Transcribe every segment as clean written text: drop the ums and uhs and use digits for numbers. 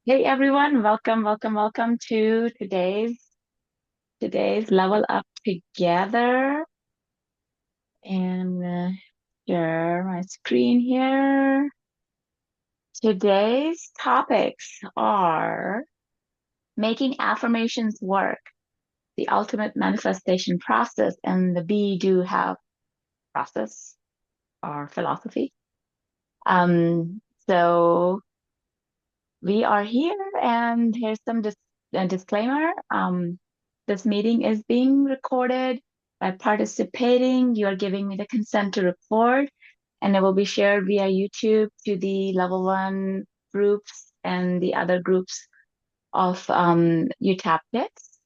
Hey everyone, welcome to today's Level Up Together. And share my screen here. Today's topics are making affirmations work, the ultimate manifestation process, and the be-do-have process or philosophy. So we are here, and here's some disclaimer. This meeting is being recorded. By participating, you are giving me the consent to record, and it will be shared via YouTube to the level one groups and the other groups of UTAPtics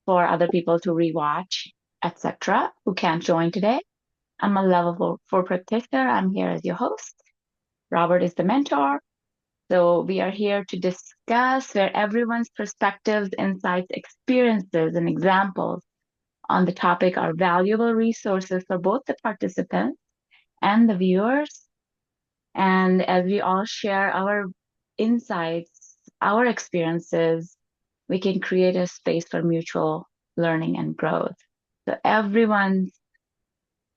for other people to rewatch, etc., who can't join today. I'm a level four practitioner. I'm here as your host. Robert is the mentor. So we are here to discuss where everyone's perspectives, insights, experiences, and examples on the topic are valuable resources for both the participants and the viewers. And as we all share our insights, our experiences, we can create a space for mutual learning and growth. So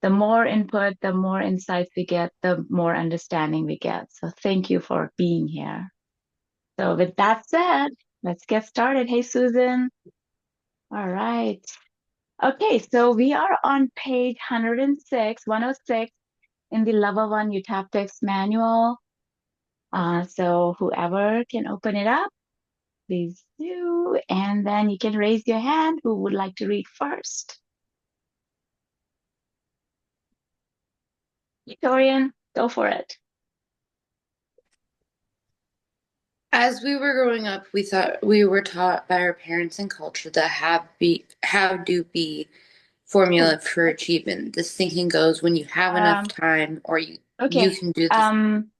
the more input, the more insights we get, the more understanding we get. So thank you for being here. So with that said, let's get started. Hey, Susan. All right. Okay, so we are on page 106 in the level one UTAPTICS manual. So whoever can open it up, please do. And then you can raise your hand who would like to read first. Victorian, go for it. As we were growing up, we thought we were taught by our parents and culture that have do be Oh, formula for achievement. This thinking goes when you have enough um, time or you okay. can do this. Um,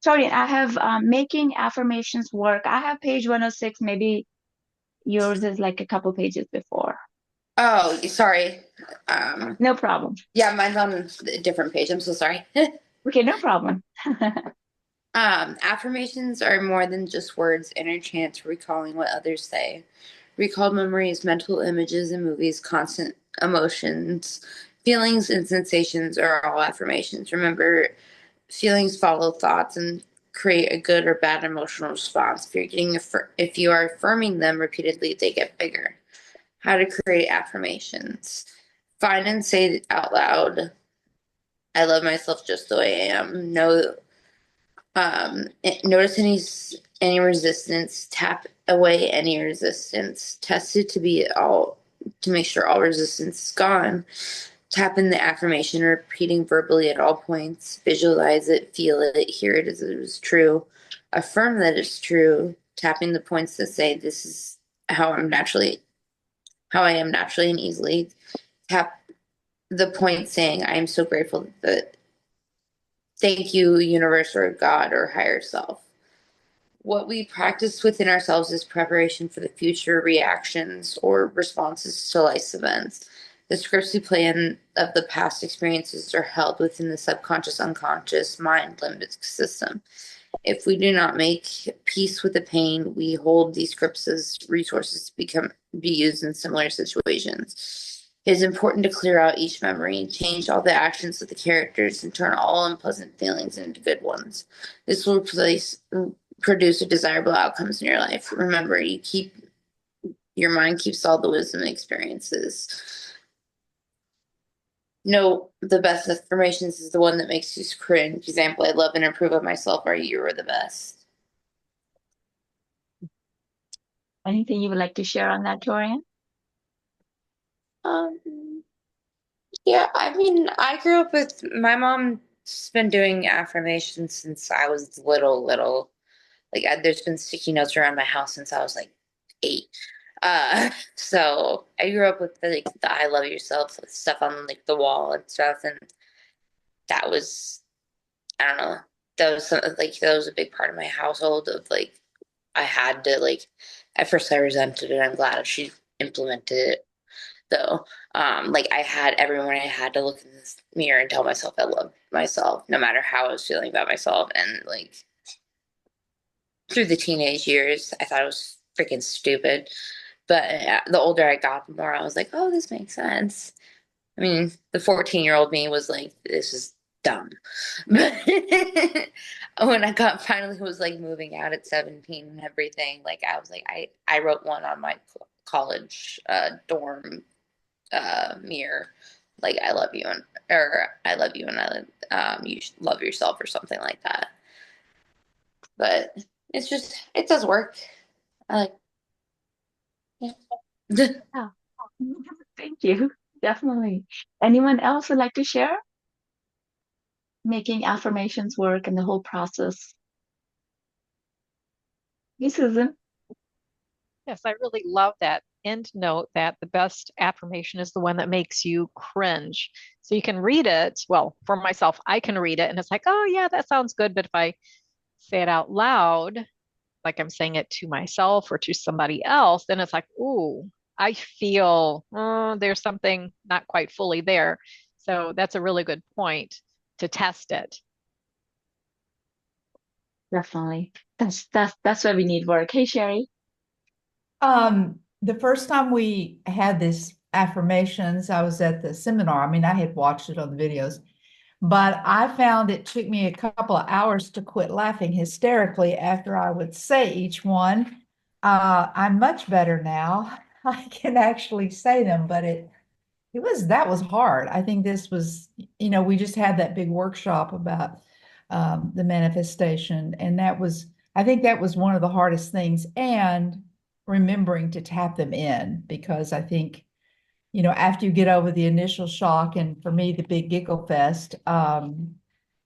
Sorry, I have making affirmations work. I have page 106. Maybe yours is like a couple pages before. Oh, sorry. Um, No problem. yeah, mine's on a different page. I'm so sorry. Okay, no problem. Affirmations are more than just words in a chance recalling what others say. Recalled memories, mental images and movies, constant emotions, feelings, and sensations are all affirmations. Remember, feelings follow thoughts and create a good or bad emotional response. If you are affirming them repeatedly, they get bigger. How to create affirmations. Find and say out loud, I love myself just the way I am. Notice any resistance. Tap away any resistance. Test it to make sure all resistance is gone. Tap in the affirmation, repeating verbally at all points. Visualize it, feel it, hear it as it is true. Affirm that it's true. Tapping the points that say this is how how I am naturally and easily. Tap the point saying I am so grateful that thank you, universe or God or higher self. What we practice within ourselves is preparation for the future reactions or responses to life's events. The scripts we play in of the past experiences are held within the subconscious, unconscious mind limbic system. If we do not make peace with the pain, we hold these scripts as resources to be used in similar situations. It is important to clear out each memory, change all the actions of the characters, and turn all unpleasant feelings into good ones. This will produce desirable outcomes in your life. Remember, your mind keeps all the wisdom and experiences. No, the best affirmations is the one that makes you cringe. Example, I love and approve of myself, or you are the best. Anything you would like to share on that, Torian? Um, yeah, I mean, I grew up with my mom's been doing affirmations since I was little. There's been sticky notes around my house since I was like 8. So I grew up with the I love yourself stuff on like the wall and stuff, and that was I don't know. That was a big part of my household of I had to at first I resented it. I'm glad she implemented it though. I had every morning I had to look in this mirror and tell myself I loved myself no matter how I was feeling about myself. And through the teenage years, I thought it was freaking stupid. But the older I got, the more I was like, oh, this makes sense. I mean, the 14-year-old me was like, this is dumb. But when I got finally was like moving out at 17 and everything, like I was like, I wrote one on my college dorm mirror, like I love you and or I love you and you love yourself or something like that. But it's just it does work. I like yeah. Yeah. Thank you. Definitely. Anyone else would like to share making affirmations work and the whole process? Hey, Susan. Yes, I really love that end note that the best affirmation is the one that makes you cringe. So you can read it. Well, for myself, I can read it and it's like, oh, yeah, that sounds good. But if I say it out loud, like I'm saying it to myself or to somebody else, then it's like, ooh, I feel there's something not quite fully there. So that's a really good point to test it. Definitely. That's why we need work. Hey, Sherry. The first time we had this affirmations, I was at the seminar. I mean, I had watched it on the videos, but I found it took me a couple of hours to quit laughing hysterically after I would say each one. I'm much better now. I can actually say them, but that was hard. I think this was, we just had that big workshop about the manifestation, and I think that was one of the hardest things, and remembering to tap them in, because I think, after you get over the initial shock, and for me, the big giggle fest,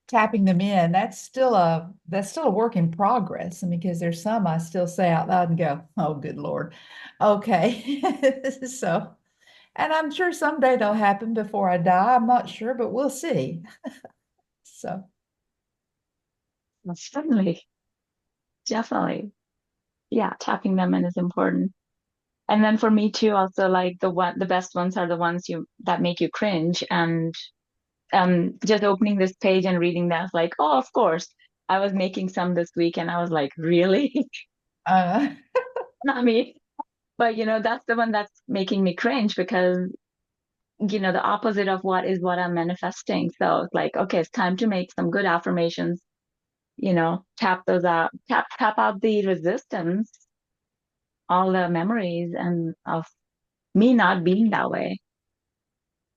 tapping them in, that's still a work in progress. I mean, because there's some I still say out loud and go, oh, good Lord. Okay. So, and I'm sure someday they'll happen before I die. I'm not sure, but we'll see. So, Certainly. Definitely. Yeah, tapping them in is important. And then for me too, also like the best ones are the ones that make you cringe. And just opening this page and reading that, like, oh, of course. I was making some this week and I was like, really? uh, Not me. But that's the one that's making me cringe because the opposite of what is what I'm manifesting. So it's like, okay, it's time to make some good affirmations, tap those out, tap out the resistance, all the memories and of me not being that way.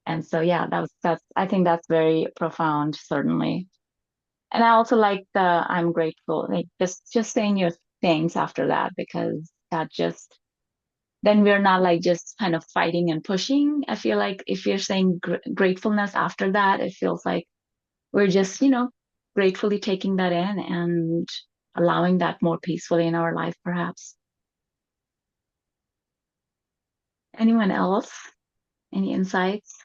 And so yeah, that's I think that's very profound, certainly. And I also like the I'm grateful, like just saying your things after that, because that just then we're not like just kind of fighting and pushing. I feel like if you're saying gratefulness after that, it feels like we're just, gratefully taking that in and allowing that more peacefully in our life, perhaps. Anyone else? Any insights?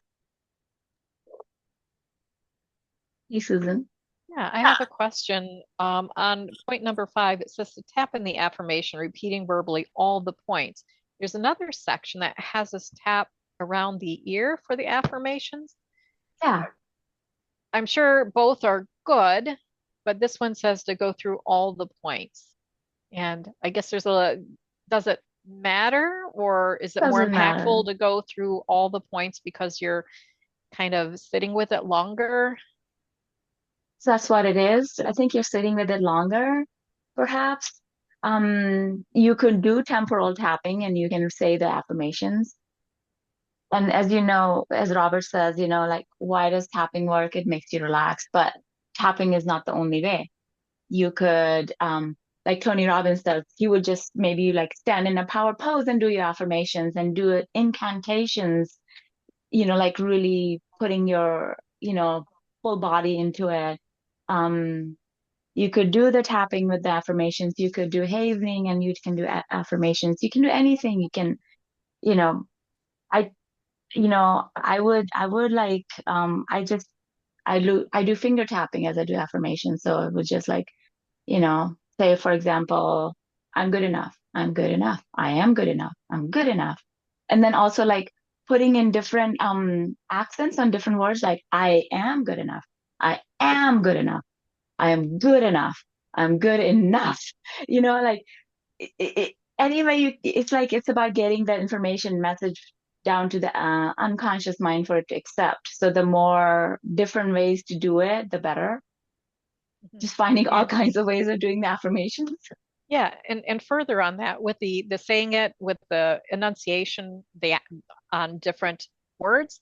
Hey, Susan. Yeah, I have a question. On point number 5, it says to tap in the affirmation, repeating verbally all the points. There's another section that has us tap around the ear for the affirmations. Yeah. I'm sure both are good, but this one says to go through all the points. And I guess does it matter, or is it more Doesn't matter. impactful to go through all the points because you're kind of sitting with it longer? So that's what it is. I think you're sitting with it longer, perhaps. You could do temporal tapping and you can say the affirmations. And as you know, as Robert says, like, why does tapping work? It makes you relax, but tapping is not the only way. You could, like Tony Robbins does, you would just maybe like stand in a power pose and do your affirmations and do it incantations, like really putting your, full body into it. Um, you could do the tapping with the affirmations. You could do hazing and you can do affirmations. You can do anything. You can, you know, I, I would like, I do finger tapping as I do affirmations. So it was just like, say, for example, I'm good enough. I'm good enough. I am good enough. I'm good enough. And then also like putting in different accents on different words, like I am good enough. I am good enough. I am good enough. I'm good enough. Like anyway, it's like it's about getting that information message down to the unconscious mind for it to accept. So the more different ways to do it, the better. Mhm. Just finding all And kinds of ways of doing the affirmations. yeah, and further on that, with the saying it, with the enunciation, on different words,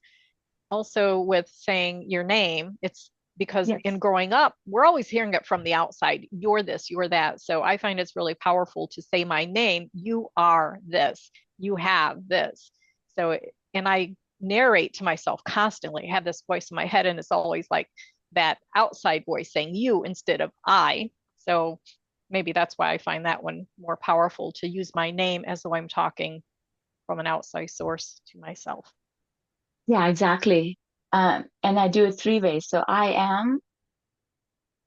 also with saying your name, it's because Yes. in growing up, we're always hearing it from the outside. You're this, you're that. So I find it's really powerful to say my name. You are this, you have this. So, and I narrate to myself constantly. I have this voice in my head, and it's always like that outside voice saying you instead of I. So maybe that's why I find that one more powerful, to use my name as though I'm talking from an outside source to myself. Yeah, exactly. And I do it three ways. So I am,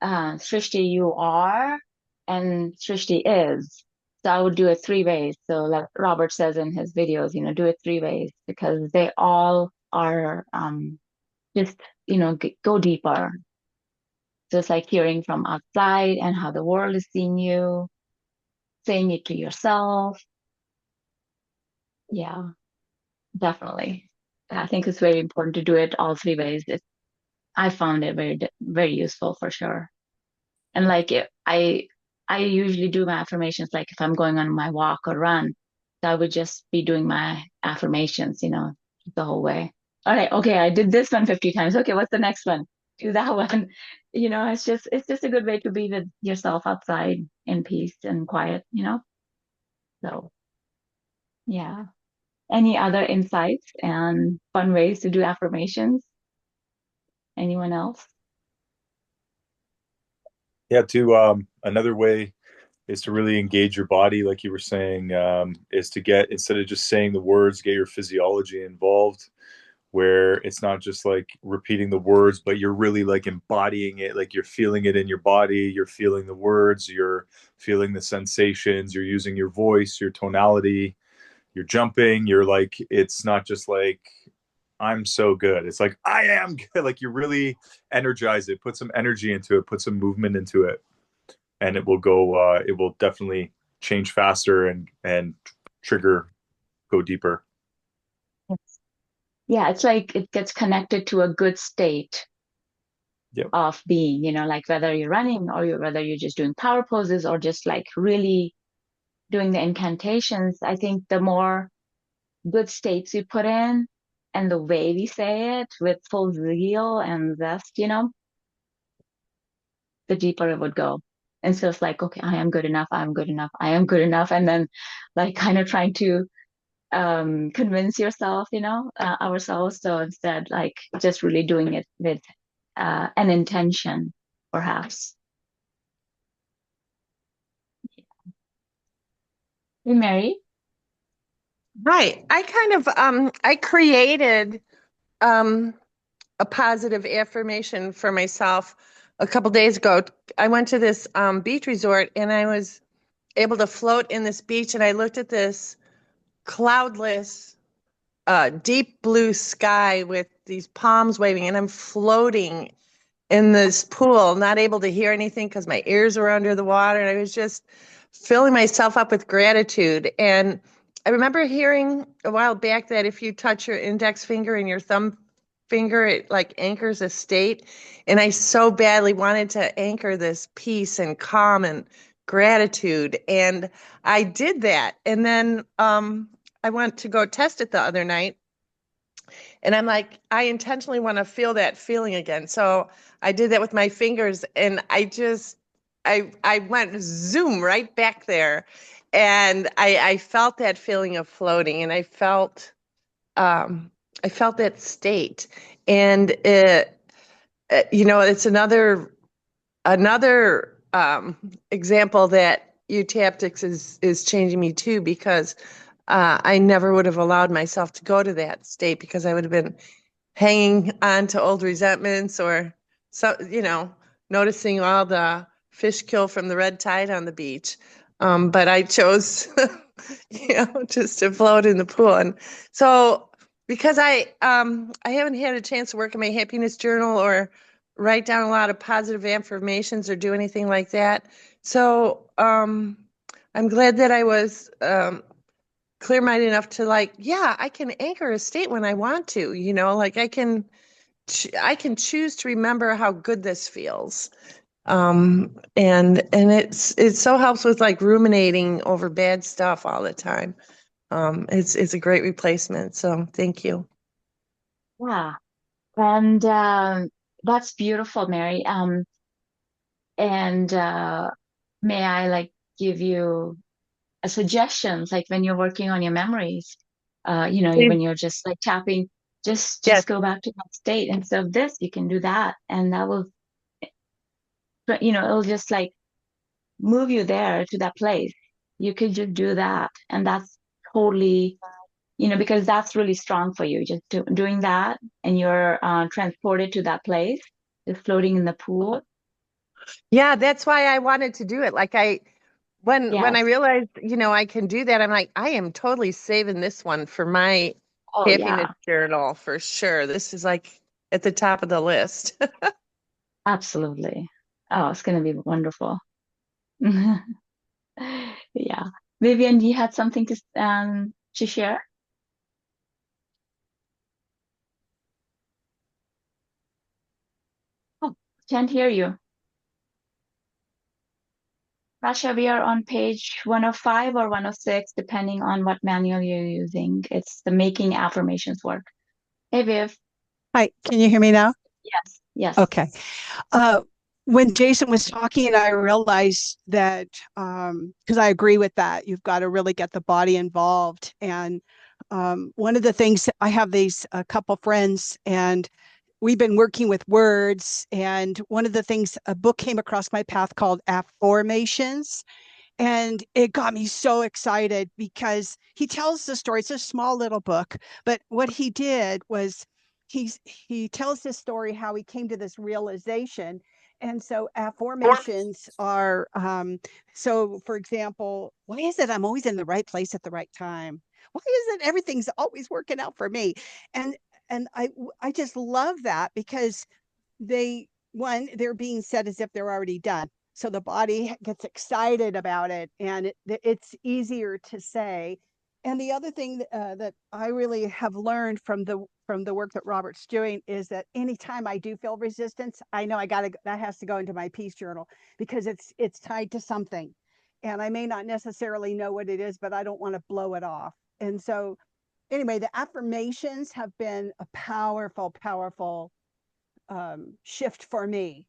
Srishti, you are, and Srishti is. So I would do it three ways. So like Robert says in his videos, do it three ways because they all are just, go deeper. So it's like hearing from outside and how the world is seeing you, saying it to yourself. Yeah, definitely. I think it's very important to do it all three ways. I found it very useful for sure. And like I usually do my affirmations like if I'm going on my walk or run, so I would just be doing my affirmations, the whole way. All right, okay, I did this one 50 times. Okay, what's the next one? Do that one. It's just a good way to be with yourself outside in peace and quiet. So yeah. Any other insights and fun ways to do affirmations? Anyone else? Yeah, to another way is to really engage your body, like you were saying, is to get, instead of just saying the words, get your physiology involved, where it's not just like repeating the words, but you're really like embodying it, like you're feeling it in your body, you're feeling the words, you're feeling the sensations, you're using your voice, your tonality, you're jumping, you're like, it's not just like, I'm so good. It's like, I am good. Like you really energize it, put some energy into it, put some movement into it, and it will definitely change faster and trigger, go deeper. Yeah, it's like it gets connected to a good state Yep. of being, like whether you're running or whether you're just doing power poses or just like really doing the incantations. I think the more good states we put in and the way we say it with full zeal and zest, the deeper it would go. And so it's like, okay, I am good enough, I am good enough, I am good enough. And then like kind of trying to convince yourself, ourselves. So instead, like just really doing it with an intention, perhaps. Hey, Mary? Right. I kind of I created um a positive affirmation for myself a couple days ago. I went to this beach resort and I was able to float in this beach and I looked at this cloudless deep blue sky with these palms waving and I'm floating in this pool, not able to hear anything because my ears were under the water. And I was just filling myself up with gratitude. And I remember hearing a while back that if you touch your index finger and your thumb finger, it like anchors a state. And I so badly wanted to anchor this peace and calm and gratitude. And I did that. And then I went to go test it the other night. And I'm like, I intentionally want to feel that feeling again. So I did that with my fingers and I went zoom right back there. And I felt that feeling of floating and I felt that state. And it's another example that Utaptics is changing me too, because I never would have allowed myself to go to that state because I would have been hanging on to old resentments or so, noticing all the fish kill from the red tide on the beach. But I chose, just to float in the pool. And so because I haven't had a chance to work in my happiness journal or write down a lot of positive affirmations or do anything like that, So I'm glad that I was clear-minded enough to like, yeah, I can anchor a state when I want to, like I can choose to remember how good this feels. And it so helps with like ruminating over bad stuff all the time. It's a great replacement. So thank you. Yeah. And that's beautiful, Mary. And may I like give you a suggestions, like when you're working on your memories, Please. when you're just like tapping, Yes. just go back to that state. Instead of this, you can do that, and that will, it'll just like move you there to that place. You could just do that, and that's totally, because that's really strong for you. Just doing that, and you're transported to that place, just floating in the pool. Yeah, that's why I wanted to do it. Like when I Yes. realized, I can do that, I'm like, I am totally saving this one for my Oh, happiness yeah, journal for sure. This is like at the top of the list. absolutely. Oh, it's going to be wonderful. Yeah. Vivian, you had something to share? Oh, can't hear you. Rasha, we are on page 105 or 106, depending on what manual you're using. It's the making affirmations work. Hey, Viv. Hi, can you hear me now? Yes, yes. Okay. Uh, when Jason was talking, I realized that because I agree with that, you've got to really get the body involved. And one of the things I have these a couple friends, and we've been working with words. And one of the things a book came across my path called Affirmations, and it got me so excited because he tells the story. It's a small little book, but what he did was he tells this story how he came to this realization. And so affirmations are so for example, why is it I'm always in the right place at the right time? Why is it everything's always working out for me? And and I just love that because they're being said as if they're already done, so the body gets excited about it, and it's easier to say. And the other thing that I really have learned from the work that Robert's doing is that anytime I do feel resistance, I know that has to go into my peace journal, because it's tied to something, and I may not necessarily know what it is, but I don't want to blow it off. And so anyway, the affirmations have been a powerful shift for me,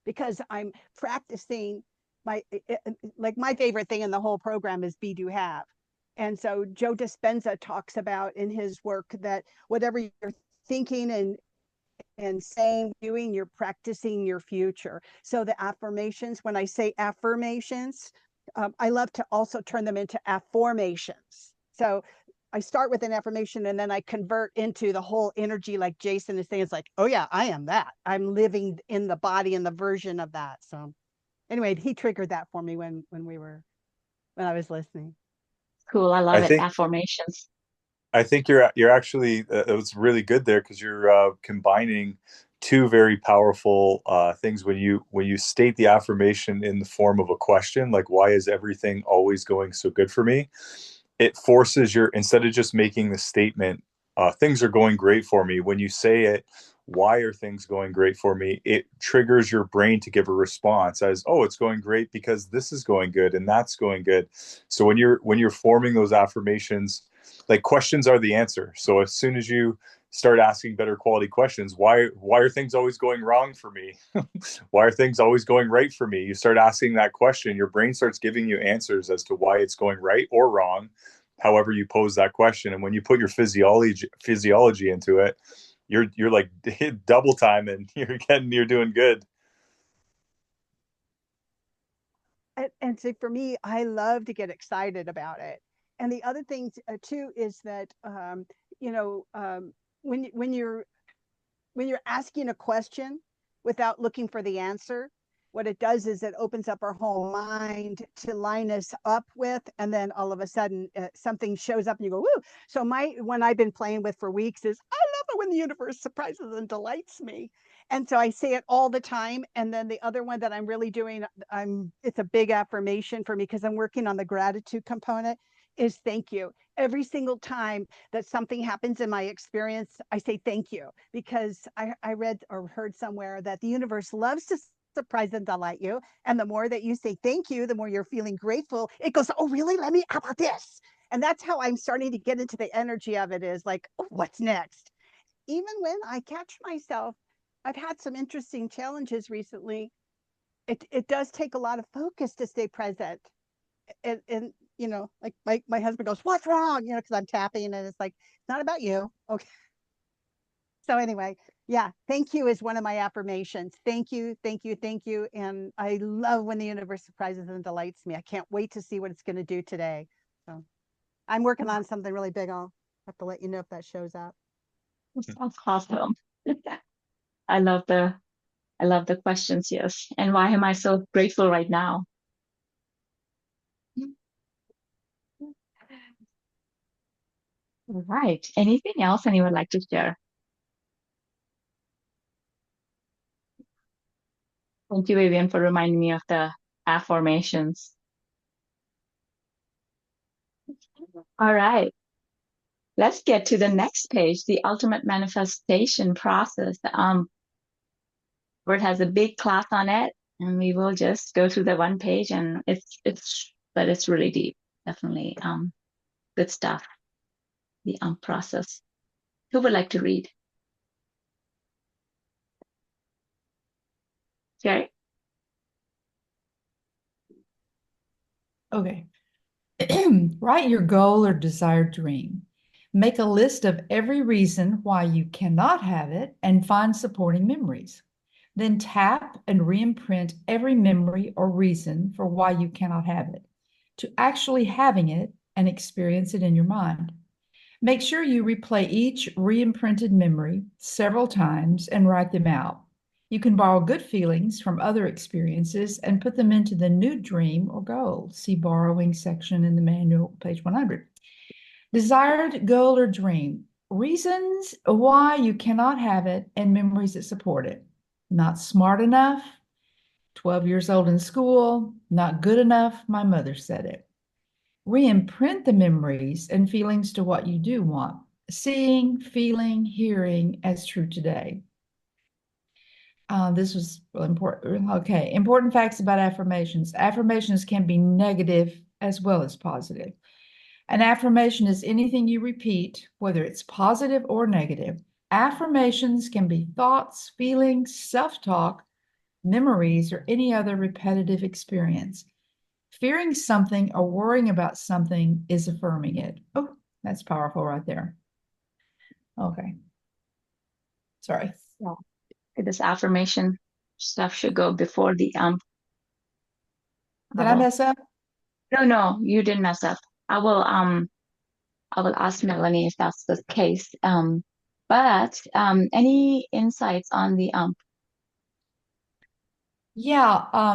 because I'm practicing like my favorite thing in the whole program is Be-Do-Have. And so Joe Dispenza talks about in his work that whatever you're thinking and saying, doing, you're practicing your future. So the affirmations, when I say affirmations, I love to also turn them into affirmations. So I start with an affirmation and then I convert into the whole energy, like Jason is saying. It's like, oh yeah, I am that. I'm living in the body and the version of that. So anyway, he triggered that for me when I was listening. Cool. I love I it. think Affirmations. I think you're actually it was really good there because you're combining two very powerful things when you state the affirmation in the form of a question, like why is everything always going so good for me? It forces your, instead of just making the statement, things are going great for me. When you say it, why are things going great for me? It triggers your brain to give a response as, oh, it's going great because this is going good and that's going good. So when you're forming those affirmations, like questions are the answer. So as soon as you start asking better quality questions, why are things always going wrong for me? Why are things always going right for me? You start asking that question, your brain starts giving you answers as to why it's going right or wrong, however you pose that question. And when you put your physiology into it, you're like double time, and you're doing good. And so for me, I love to get excited about it. And the other thing too is that you know when you're asking a question without looking for the answer, what it does is it opens up our whole mind to line us up with, and then all of a sudden something shows up and you go, woo. So my one I've been playing with for weeks is, I love it when the universe surprises and delights me. And so I say it all the time. And then the other one that I'm really doing, it's a big affirmation for me because I'm working on the gratitude component, is thank you. Every single time that something happens in my experience, I say thank you, because I read or heard somewhere that the universe loves to surprise and delight you. And the more that you say thank you, the more you're feeling grateful. It goes, oh, really? How about this? And that's how I'm starting to get into the energy of it, is like, oh, what's next? Even when I catch myself, I've had some interesting challenges recently. It does take a lot of focus to stay present. And like my husband goes, what's wrong? Because I'm tapping and it's like, it's not about you. Okay. So anyway, yeah, thank you is one of my affirmations. Thank you, thank you, thank you. And I love when the universe surprises and delights me. I can't wait to see what it's going to do today. So I'm working on something really big. I'll have to let you know if that shows up. Sounds awesome. I love the I love the questions, yes. And why am I so grateful right now? All right. Anything else anyone would like to share? Thank you, Vivian, for reminding me of the affirmations. All right. Let's get to the next page, the ultimate manifestation process. Word has a big class on it, and we will just go through the one page, and it's really deep. Definitely good stuff. The process. Who would like to read? Jerry? Okay. Write your goal or desired dream. Make a list of every reason why you cannot have it and find supporting memories. Then tap and re-imprint every memory or reason for why you cannot have it to actually having it and experience it in your mind. Make sure you replay each re-imprinted memory several times and write them out. You can borrow good feelings from other experiences and put them into the new dream or goal. See borrowing section in the manual, page 100. Desired goal or dream. Reasons why you cannot have it and memories that support it. Not smart enough, 12 years old in school, not good enough, my mother said it. Re-imprint the memories and feelings to what you do want. Seeing, feeling, hearing as true today. This was really important. Okay, important facts about affirmations. Affirmations can be negative as well as positive. An affirmation is anything you repeat, whether it's positive or negative. Affirmations can be thoughts, feelings, self-talk, memories, or any other repetitive experience. Fearing something or worrying about something is affirming it. Oh, that's powerful right there. Okay. Sorry. Yeah. This affirmation stuff should go before the Did I mess up? No, you didn't mess up. I will ask Melanie if that's the case. But any insights on the Yeah,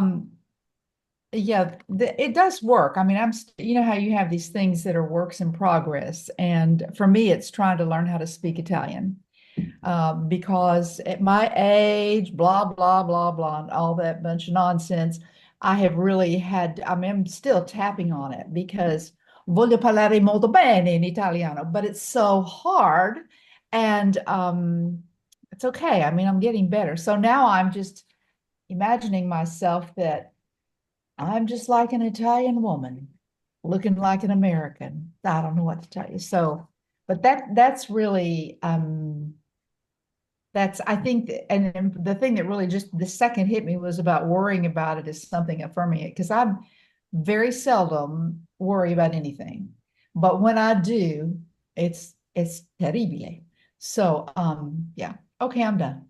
yeah, it does work. I mean, you know how you have these things that are works in progress, and for me, it's trying to learn how to speak Italian. Because at my age, blah, blah, blah, blah, and all that bunch of nonsense, I have really had, I mean, I'm still tapping on it because voglio parlare molto bene in Italiano, but it's so hard. And it's okay. I mean, I'm getting better. So now I'm just imagining myself that I'm just like an Italian woman looking like an American. I don't know what to tell you. So, but that's really that's I think and the thing that really just the second hit me was about worrying about it as something affirming it, because I'm very seldom worry about anything, but when I do, it's terribile. So yeah, okay, I'm done.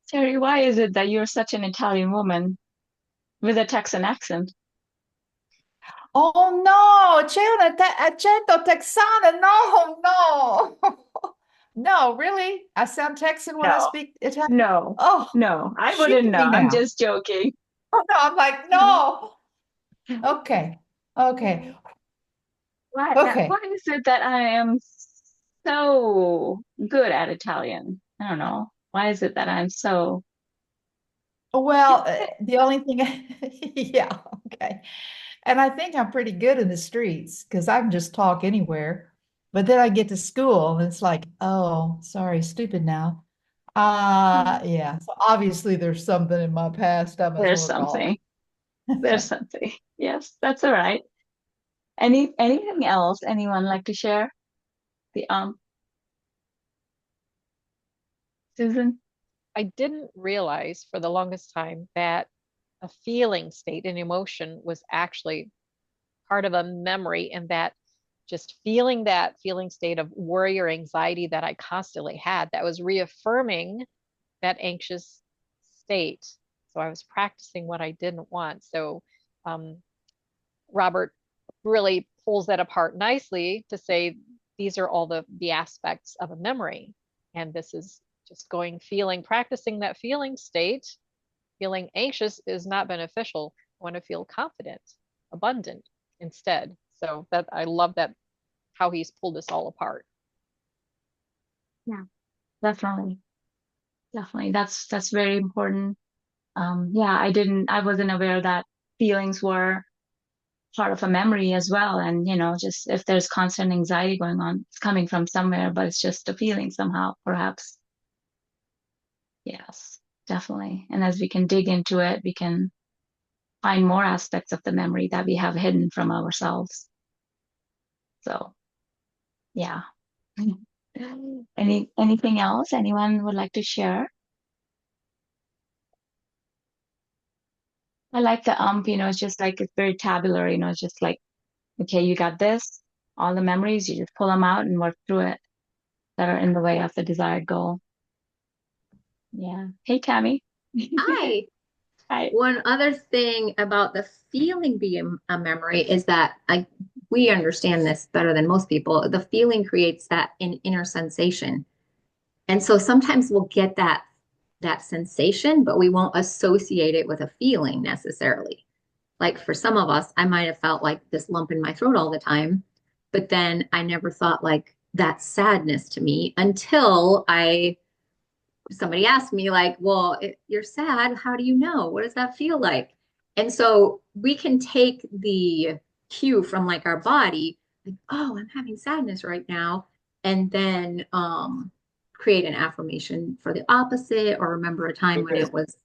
Terry, why is it that you're such an Italian woman with a Texan accent? Oh no, c'è un accento texano. No, no. No, really? I sound Texan when I No, speak Italian. no, Oh, no, I wouldn't shoot know. me I'm now. just joking. Oh no, I'm like, no. Okay. Okay. Why Okay. is it that I am so good at Italian. I don't know. Why is it that I'm so Well, the only thing, yeah, okay. And I think I'm pretty good in the streets because I can just talk anywhere. But then I get to school and it's like, oh, sorry, stupid now. Yeah. So obviously there's something in my past I must there's work on. something. There's something. Yes, that's all right. Anything else anyone like to share? The Susan? I didn't realize for the longest time that a feeling state, an emotion, was actually part of a memory, and that just feeling that feeling state of worry or anxiety that I constantly had, that was reaffirming that anxious state. So I was practicing what I didn't want. So um, Robert really pulls that apart nicely to say these are all the aspects of a memory. And this is just going, feeling, practicing that feeling state. Feeling anxious is not beneficial. I want to feel confident, abundant instead. So that I love that, how he's pulled this all apart. Yeah, definitely. Definitely. That's very important. Yeah, I wasn't aware that feelings were part of a memory as well. And, just if there's constant anxiety going on, it's coming from somewhere, but it's just a feeling somehow, perhaps. Yes, definitely. And as we can dig into it, we can find more aspects of the memory that we have hidden from ourselves. So, yeah. Anything else anyone would like to share? I like the it's just like it's very tabular, it's just like, okay, you got this, all the memories, you just pull them out and work through it that are in the way of the desired goal. Yeah. Hey, Tammy. Hi. Hi. One other thing about the feeling being a memory is that we understand this better than most people. The feeling creates that inner sensation. And so sometimes we'll get that sensation, but we won't associate it with a feeling necessarily. Like for some of us, I might have felt like this lump in my throat all the time, but then I never thought like that's sadness to me until somebody asked me like, well, if you're sad, how do you know? What does that feel like? And so we can take the cue from like our body, like, oh, I'm having sadness right now, and then create an affirmation for the opposite, or remember a time when it was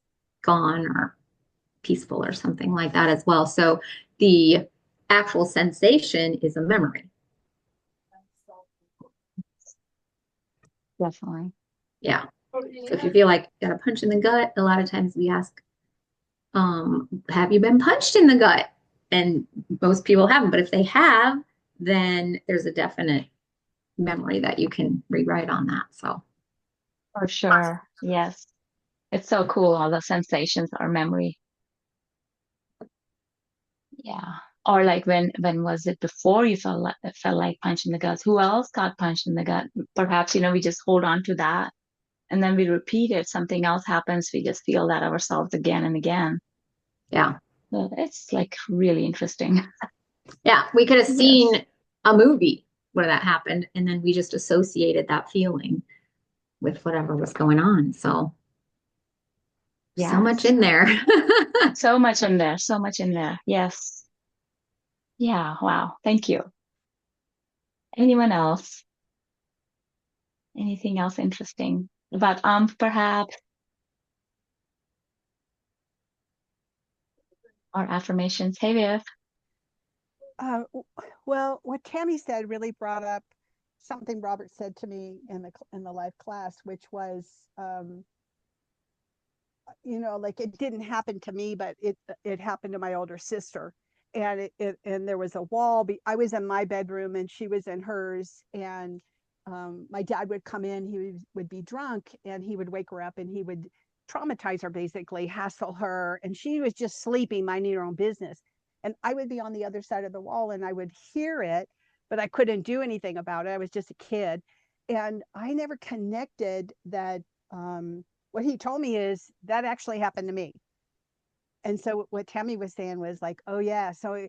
gone or peaceful or something like that as well. So the actual sensation is a memory. Definitely. Yeah. So if you feel like you got a punch in the gut, a lot of times we ask, have you been punched in the gut? And most people haven't, but if they have, then there's a definite memory that you can rewrite on that. So For sure. Yes. It's so cool. All the sensations are memory. Yeah. Or like when was it before you felt like punch in the gut? Who else got punched in the gut? Perhaps, we just hold on to that and then we repeat it. Something else happens. We just feel that ourselves again and again. yeah. So it's like really interesting. Yeah. We could have Yes. seen a movie where that happened, and then we just associated that feeling with whatever was going on. So so much Yes. in there. So much in there. So much in there. Yes. Yeah. Wow. Thank you. Anyone else? Anything else interesting about perhaps, or affirmations? Hey, Viv. Well, what Tammy said really brought up something Robert said to me in the life class, which was, like it didn't happen to me, but it happened to my older sister, and and there was a wall. I was in my bedroom and she was in hers, and my dad would come in. He would be drunk, and he would wake her up, and he would traumatize her, basically hassle her, and she was just sleeping, minding her own business. And I would be on the other side of the wall, and I would hear it, but I couldn't do anything about it. I was just a kid, and I never connected that. What he told me is that actually happened to me. And so what Tammy was saying was like, oh yeah, so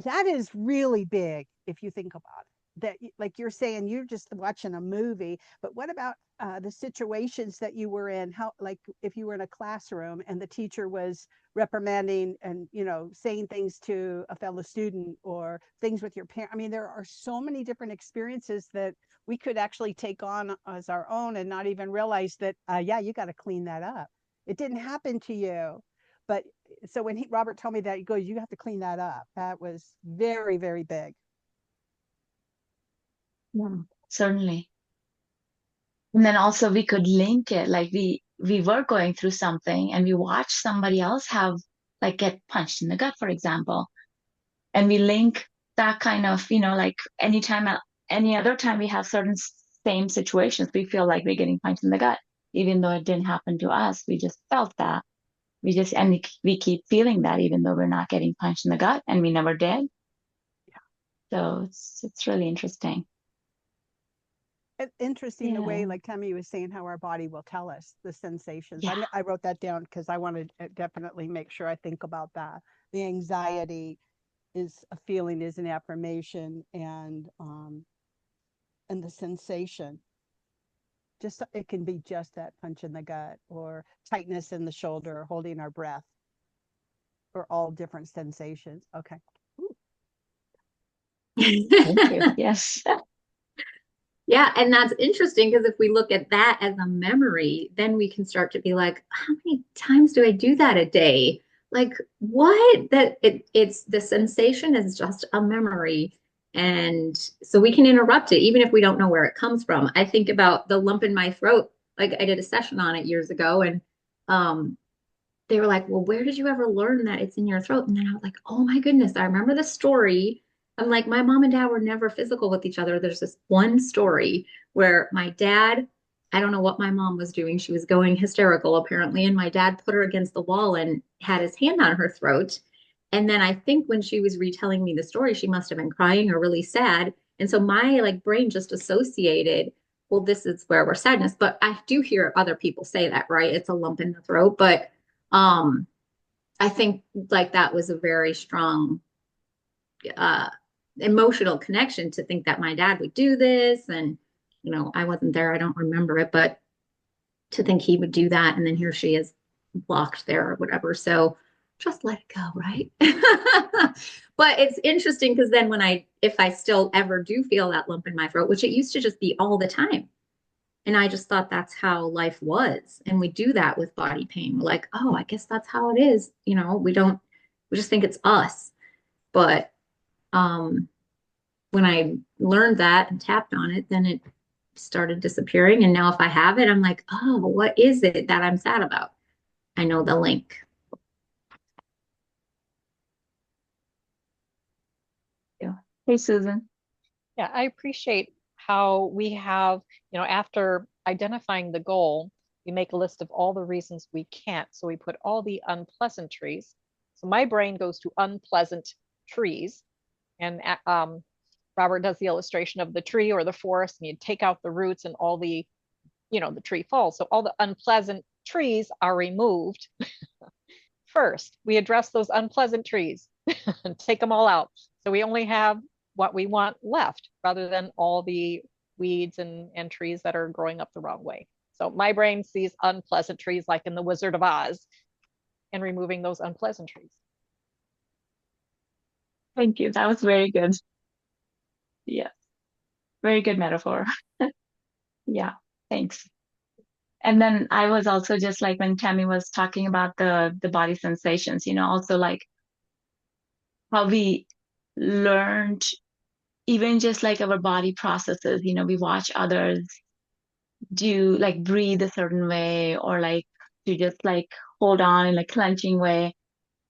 that is really big if you think about it. that, like you're saying, you're just watching a movie, but what about the situations that you were in? How, like if you were in a classroom and the teacher was reprimanding and, saying things to a fellow student, or things with your parent. I mean, there are so many different experiences that we could actually take on as our own and not even realize that, yeah, you got to clean that up. It didn't happen to you. But so when Robert told me that, he goes, you have to clean that up. That was very, very big. Yeah, certainly. And then also we could link it, like we were going through something and we watched somebody else have, like, get punched in the gut, for example. And we link that kind of, like anytime, any other time we have certain same situations, we feel like we're getting punched in the gut, even though it didn't happen to us. We just felt that. And we keep feeling that even though we're not getting punched in the gut, and we never did. So it's really interesting. Interesting the way, Yeah. like Tammy was saying, how our body will tell us the sensations. Yeah. I wrote that down because I want to definitely make sure I think about that. The anxiety is a feeling, is an affirmation, and the sensation. Just it can be just that punch in the gut or tightness in the shoulder, or holding our breath, or all different sensations. Okay. Thank you. Yes. Yeah, and that's interesting because if we look at that as a memory, then we can start to be like, how many times do I do that a day? Like what? It's the sensation is just a memory. And so we can interrupt it even if we don't know where it comes from. I think about the lump in my throat. Like I did a session on it years ago, and um they were like, well, where did you ever learn that it's in your throat? And then I was like, oh my goodness, I remember the story. I'm like, my mom and dad were never physical with each other. There's this one story where my dad, I don't know what my mom was doing. She was going hysterical, apparently. And my dad put her against the wall and had his hand on her throat. And then I think when she was retelling me the story, she must have been crying or really sad. And so my like brain just associated, well, this is where we're sadness. But I do hear other people say that, right? It's a lump in the throat. But um, I think like that was a very strong uh, emotional connection to think that my dad would do this. And, I wasn't there. I don't remember it, but to think he would do that. And then here she is blocked there or whatever. So just let it go, right? But it's interesting because then if I still ever do feel that lump in my throat, which it used to just be all the time, and I just thought that's how life was. And we do that with body pain. We're like, oh, I guess that's how it is. We just think it's us. But when I learned that and tapped on it, then it started disappearing. And now if I have it, I'm like, oh, what is it that I'm sad about? I know the link. Yeah. Hey, Susan. Yeah, I appreciate how we have, after identifying the goal, we make a list of all the reasons we can't. So we put all the unpleasantries. So my brain goes to unpleasant trees. And Robert does the illustration of the tree or the forest, and you take out the roots and all the, the tree falls. So all the unpleasant trees are removed. First, we address those unpleasant trees and take them all out. So we only have what we want left rather than all the weeds and trees that are growing up the wrong way. So my brain sees unpleasant trees like in the Wizard of Oz and removing those unpleasant trees. Thank you. That was very good. Yeah. Very good metaphor. Yeah. Thanks. And then I was also just like when Tammy was talking about the body sensations, also like how we learned even just like our body processes, we watch others do like breathe a certain way or like to just like hold on in a clenching way.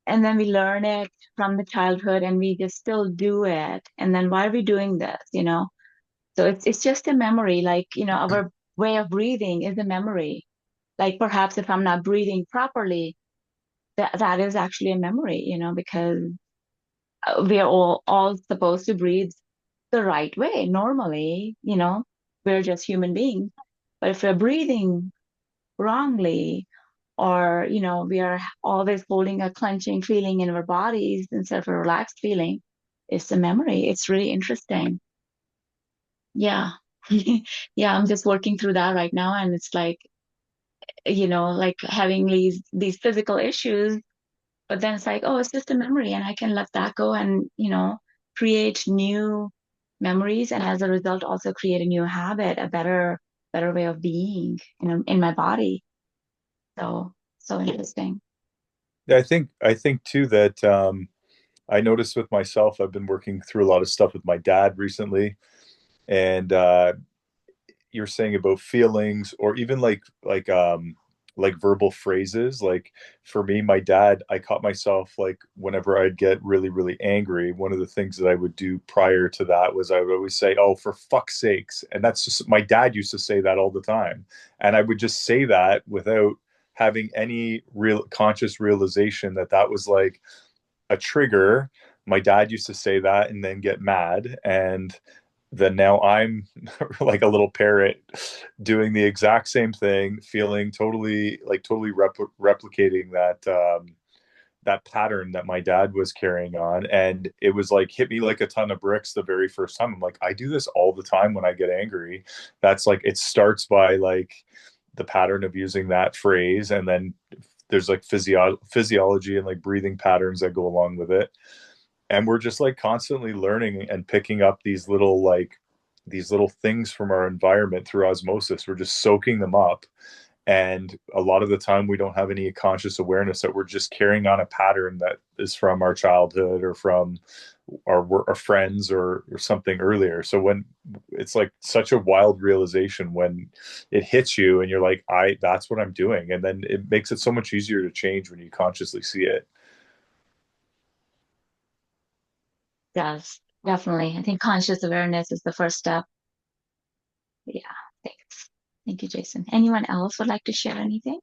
And then we learn it from the childhood and we just still do it. And then why are we doing this, So it's just a memory, like, our way of breathing is a memory. Like perhaps if I'm not breathing properly, that is actually a memory, because we are all supposed to breathe the right way normally, we're just human beings. But if we're breathing wrongly, or we are always holding a clenching feeling in our bodies instead of a relaxed feeling, it's a memory. It's really interesting. Yeah. Yeah, I'm just working through that right now. And it's like, like having these physical issues, but then it's like, oh, it's just a memory and I can let that go and, create new memories. And as a result, also create a new habit, a better way of being, in my body. So interesting. Yeah, I think too that I noticed with myself, I've been working through a lot of stuff with my dad recently, and you're saying about feelings or even like verbal phrases. Like for me, my dad, I caught myself like whenever I'd get really really angry, one of the things that I would do prior to that was I would always say, oh, for fuck's sakes. And that's just, my dad used to say that all the time, and I would just say that without having any real conscious realization that that was like a trigger. My dad used to say that and then get mad, and then now I'm like a little parrot doing the exact same thing, feeling totally replicating that pattern that my dad was carrying on. And it was like hit me like a ton of bricks the very first time. I'm like, I do this all the time when I get angry. That's like, it starts by like the pattern of using that phrase, and then there's like physiology and like breathing patterns that go along with it. And we're just like constantly learning and picking up these little things from our environment through osmosis. We're just soaking them up, and a lot of the time we don't have any conscious awareness that we're just carrying on a pattern that is from our childhood or from our friends or something earlier. So when it's like such a wild realization when it hits you and you're like, that's what I'm doing, and then it makes it so much easier to change when you consciously see it. Yes, definitely. I think conscious awareness is the first step. Yeah, thanks. Thank you, Jason. Anyone else would like to share anything?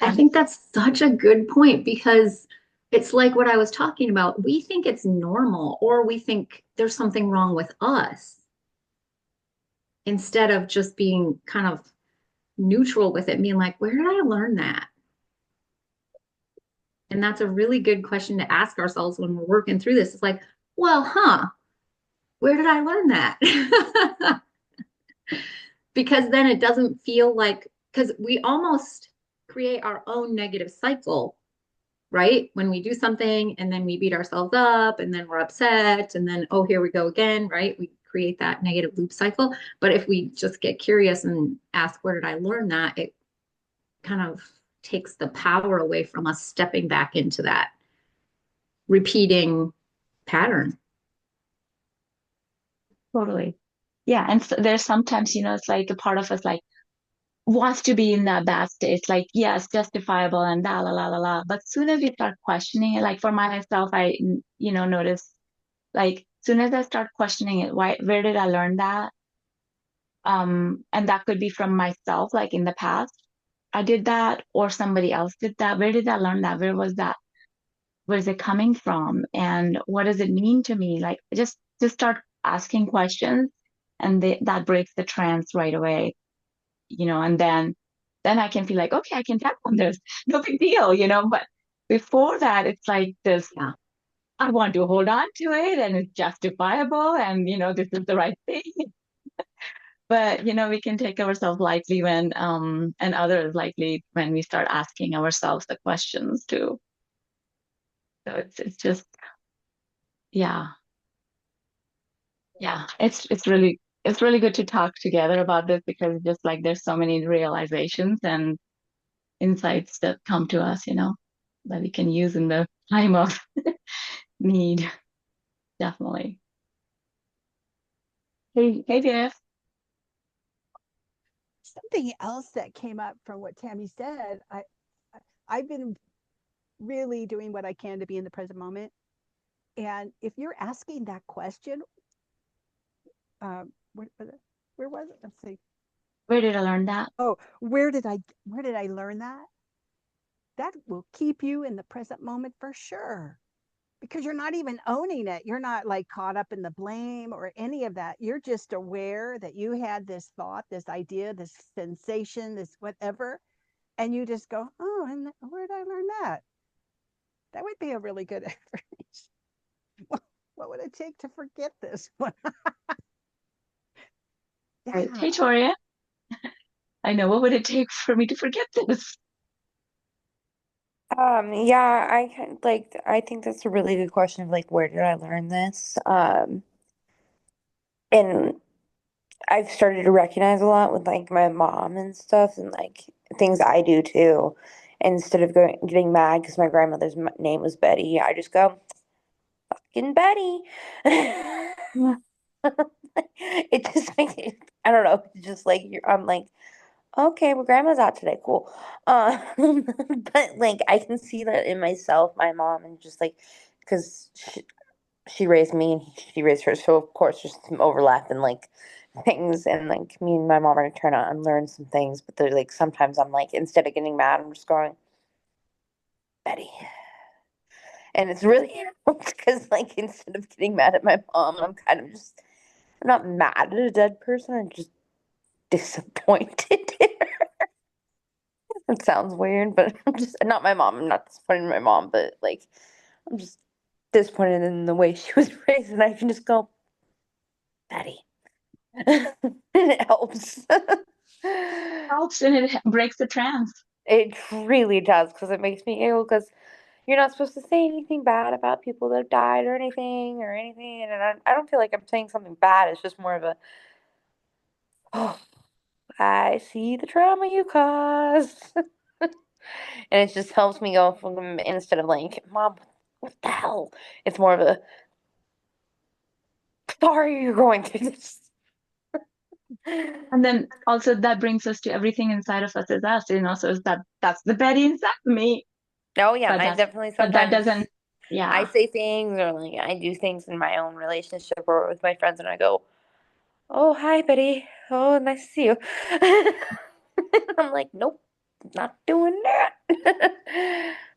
I think that's such a good point because it's like what I was talking about. We think it's normal, or we think there's something wrong with us instead of just being kind of neutral with it, being like, where did I learn that? And that's a really good question to ask ourselves when we're working through this. It's like, well, where did I learn that? Because then it doesn't feel like, because we almost create our own negative cycle, right? When we do something and then we beat ourselves up and then we're upset and then, oh, here we go again, right? We create that negative loop cycle. But if we just get curious and ask, where did I learn that? It kind of takes the power away from us stepping back into that repeating pattern. Totally. Yeah, and so there's sometimes, it's like a part of us like wants to be in that bad state. It's like, yes, justifiable and da la la la la. But soon as we start questioning it, like for myself, I, notice like soon as I start questioning it, where did I learn that? And that could be from myself, like in the past, I did that, or somebody else did that. Where did I learn that? Where was that? Where is it coming from? And what does it mean to me? Like just start asking questions, and that breaks the trance right away, and then I can feel like, okay, I can tap on this. No big deal. But before that, it's like this, Yeah. I want to hold on to it and it's justifiable and, this is the right thing. But, we can take ourselves lightly and others lightly when we start asking ourselves the questions too. So it's just, yeah, yeah, it's really good to talk together about this because just like there's so many realizations and insights that come to us, that we can use in the time of need. Definitely. Hey, Jeff. Something else that came up from what Tammy said, I've been really doing what I can to be in the present moment. And if you're asking that question, where was it? Let's see. Where did I learn that? Oh, where did I learn that? That will keep you in the present moment for sure. Because you're not even owning it. You're not like caught up in the blame or any of that. You're just aware that you had this thought, this idea, this sensation, this whatever, and you just go, oh, and where did I learn that? That would be a really good affirmation. What would it take to forget this one? Right. Hey, Yeah. Toria. I know. What would it take for me to forget this? Yeah, I think that's a really good question of like where did I learn this? And I've started to recognize a lot with like my mom and stuff and like things I do too. Instead of getting mad because my grandmother's name was Betty, I just go, fucking Betty. Yeah. It just makes it, I don't know, it's just like I'm like, okay, well, grandma's out today, cool. But like I can see that in myself, my mom, and just like because she raised me and she raised her, so of course there's some overlap in like things, and like me and my mom are trying to unlearn some things, but they're like sometimes I'm like instead of getting mad, I'm just going, Betty. And it's really because like instead of getting mad at my mom, I'm kind of just I'm not mad at a dead person, I'm just disappointed in her. It sounds weird, but I'm just not my mom. I'm not disappointed in my mom, but like I'm just disappointed in the way she was raised, and I can just go, Betty. It helps. Helps and it breaks the trance. It really does because it makes me ill because you're not supposed to say anything bad about people that have died or anything. And I don't feel like I'm saying something bad. It's just more of a, oh, I see the trauma you caused. And it just helps me go from instead of like, Mom, what the hell? It's more of a, sorry you're going through this. And then also that brings us to everything inside of us is us, so is that's the Betty inside of me. Oh yeah, But I that's definitely but that sometimes doesn't, I yeah, say things or like I do things in my own relationship or with my friends and I go, oh, hi, Betty. Oh, nice to see you. I'm like, nope, not doing that.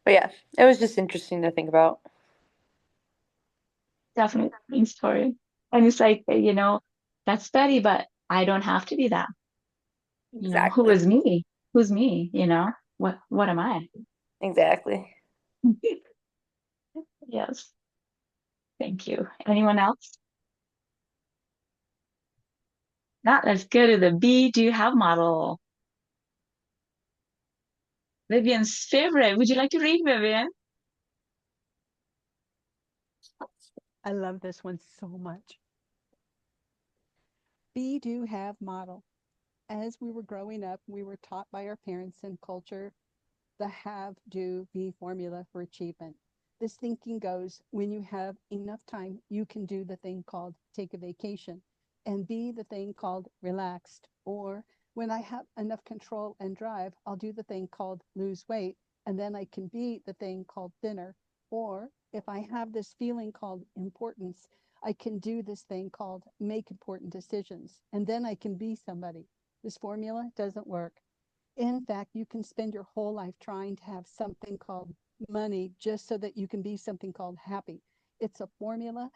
But yeah, it was just interesting to think about. definitely story. And it's like, that's Betty, but I don't have to be that. Who Exactly. is me? Who's me? What am I? Exactly. Yes. Thank you. Anyone else? Now let's go to the Be-Do-Have model. Vivian's favorite. Would you like to read, Vivian? I love this one so much. Be-Do-Have model. As we were growing up, we were taught by our parents and culture the have, do, be formula for achievement. This thinking goes when you have enough time, you can do the thing called take a vacation and be the thing called relaxed. Or when I have enough control and drive, I'll do the thing called lose weight and then I can be the thing called thinner. Or if I have this feeling called importance, I can do this thing called make important decisions and then I can be somebody. This formula doesn't work. In fact, you can spend your whole life trying to have something called money just so that you can be something called happy. It's a formula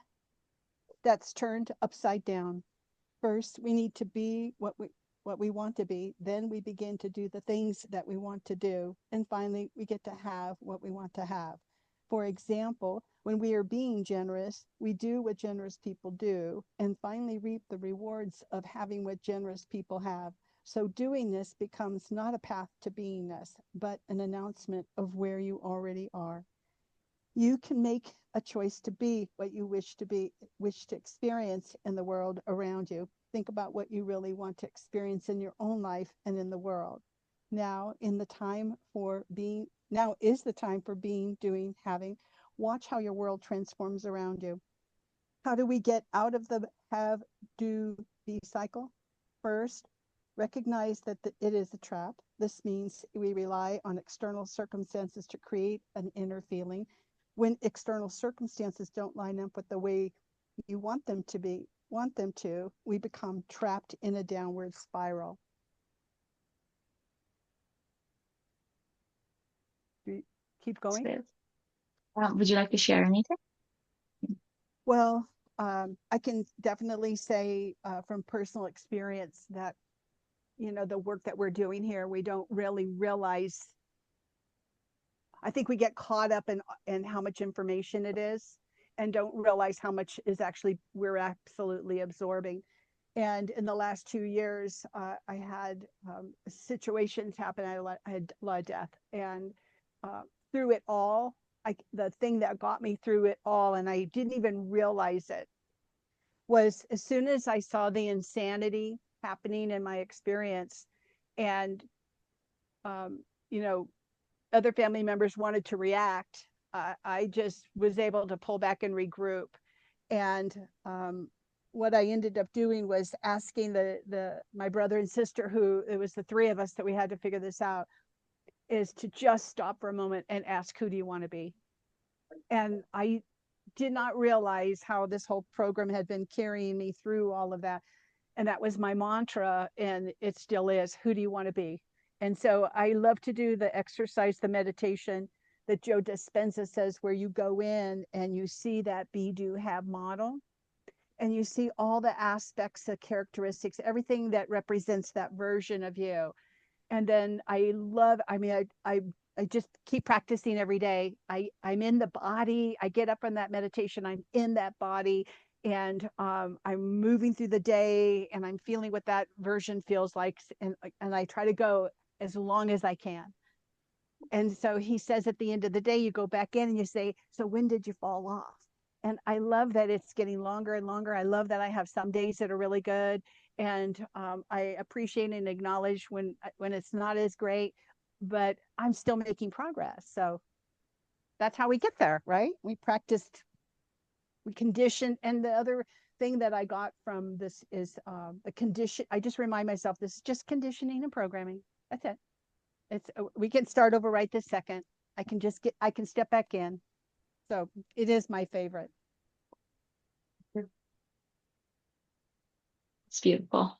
that's turned upside down. First, we need to be what we want to be. Then we begin to do the things that we want to do. And finally, we get to have what we want to have. For example, when we are being generous, we do what generous people do and finally reap the rewards of having what generous people have. So doing this becomes not a path to beingness, but an announcement of where you already are. You can make a choice to be what you wish to experience in the world around you. Think about what you really want to experience in your own life and in the world. Now is the time for being, doing, having. Watch how your world transforms around you. How do we get out of the have, do, be cycle? First, recognize that it is a trap. This means we rely on external circumstances to create an inner feeling. When external circumstances don't line up with the way you want them to, we become trapped in a downward spiral. Keep going. Would you like to share anything? Well, I can definitely say from personal experience that the work that we're doing here, we don't really realize. I think we get caught up in how much information it is and don't realize how much is actually we're absolutely absorbing. And in the last 2 years, I had situations happen. I had a lot of death, and through it all, the thing that got me through it all, and I didn't even realize it, was as soon as I saw the insanity happening in my experience, and you know, other family members wanted to react, I just was able to pull back and regroup. And what I ended up doing was asking my brother and sister, who it was the three of us that we had to figure this out, is to just stop for a moment and ask, who do you want to be? And I did not realize how this whole program had been carrying me through all of that. And that was my mantra, and it still is, who do you want to be? And so I love to do the exercise, the meditation that Joe Dispenza says, where you go in and you see that be-do-have model, and you see all the aspects, the characteristics, everything that represents that version of you. And then I just keep practicing every day. I'm in the body. I get up from that meditation. I'm in that body, and I'm moving through the day, and I'm feeling what that version feels like. And I try to go as long as I can. And so he says at the end of the day, you go back in and you say, so when did you fall off? And I love that it's getting longer and longer. I love that I have some days that are really good. And I appreciate and acknowledge when it's not as great, but I'm still making progress. So that's how we get there, right? We practiced, we conditioned. And the other thing that I got from this is the condition. I just remind myself, this is just conditioning and programming. That's it. We can start over right this second. I can step back in. So it is my favorite. It's beautiful.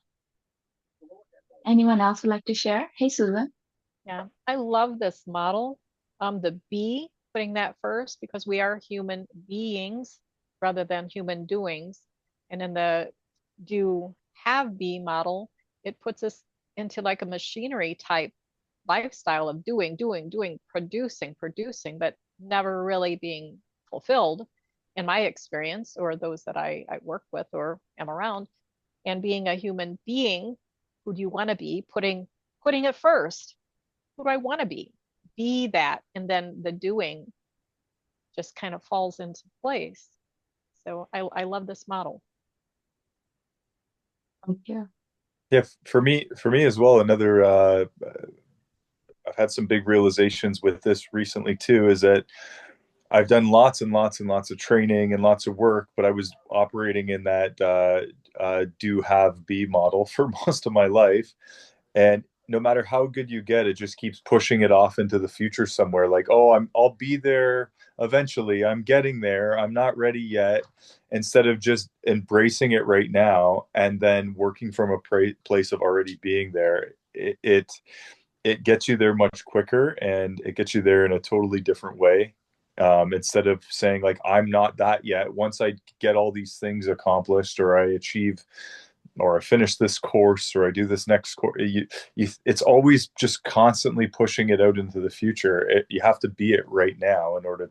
Anyone else would like to share? Hey, Susan. Yeah, I love this model. The be, putting that first, because we are human beings rather than human doings. And in the do have be model, it puts us into like a machinery type lifestyle of doing, producing, but never really being fulfilled in my experience, or those that I work with or am around. And being a human being, who do you want to be? Putting it first. Who do I want to be? Be that, and then the doing just kind of falls into place. So I love this model. Thank you. Yeah, for me as well. Another I've had some big realizations with this recently too, is that I've done lots and lots and lots of training and lots of work, but I was operating in that do have be model for most of my life. And no matter how good you get, it just keeps pushing it off into the future somewhere. Like, oh, I'll be there eventually. I'm getting there. I'm not ready yet. Instead of just embracing it right now and then working from a place of already being there, it gets you there much quicker, and it gets you there in a totally different way. Instead of saying like, I'm not that yet. Once I get all these things accomplished, or I achieve, or I finish this course, or I do this next course, it's always just constantly pushing it out into the future. You have to be it right now in order